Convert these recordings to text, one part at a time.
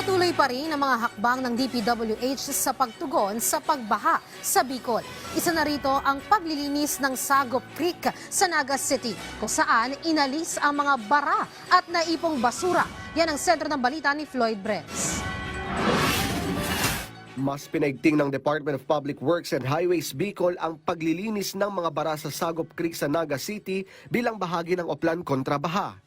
Patuloy pa rin ang mga hakbang ng DPWH sa pagtugon sa pagbaha sa Bicol. Isa na rito ang paglilinis ng Sagop Creek sa Naga City, kung saan inalis ang mga bara at naipong basura. Yan ang sentro ng balita ni Floyd Brents. Mas pinaigting ng Department of Public Works and Highways Bicol ang paglilinis ng mga bara sa Sagop Creek sa Naga City bilang bahagi ng Oplan kontra Baha.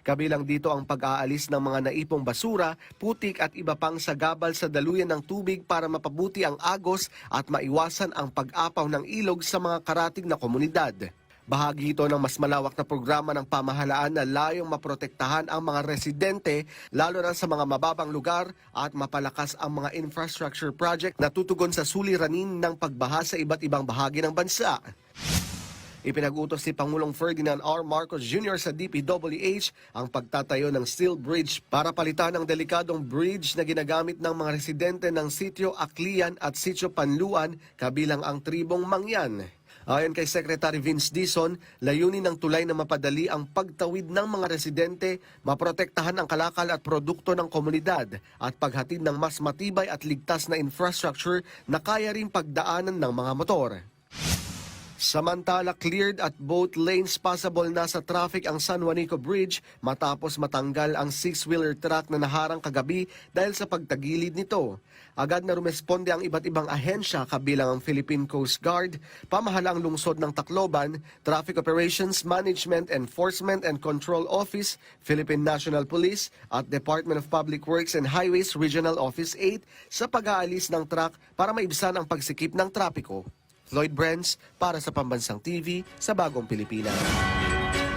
Kabilang dito ang pag-aalis ng mga naipong basura, putik at iba pang sagabal sa daluyan ng tubig para mapabuti ang agos at maiwasan ang pag-apaw ng ilog sa mga karatig na komunidad. Bahagi ito ng mas malawak na programa ng pamahalaan na layong maprotektahan ang mga residente, lalo na sa mga mababang lugar, at mapalakas ang mga infrastructure project na tutugon sa suliranin ng pagbaha sa iba't ibang bahagi ng bansa. Ipinag-utos ni Pangulong Ferdinand R. Marcos Jr. sa DPWH ang pagtatayo ng steel bridge para palitan ang delikadong bridge na ginagamit ng mga residente ng Sitio Aklian at Sitio Panluan, kabilang ang tribong Mangyan. Ayon kay Secretary Vince Dizon, layunin ng tulay na mapadali ang pagtawid ng mga residente, maprotektahan ang kalakal at produkto ng komunidad, at paghatid ng mas matibay at ligtas na infrastructure na kaya rin pagdaanan ng mga motor. Samantala, cleared at both lanes passable na sa traffic ang San Juanico Bridge matapos matanggal ang 6-wheeler truck na naharang kagabi dahil sa pagtagilid nito. Agad na rumesponde ang iba't ibang ahensya kabilang ang Philippine Coast Guard, pamahalaang lungsod ng Tacloban, Traffic Operations Management Enforcement and Control Office, Philippine National Police at Department of Public Works and Highways Regional Office 8 sa pag-aalis ng truck para maibsan ang pagsikip ng trapiko. Floyd Brents para sa Pambansang TV sa Bagong Pilipinas.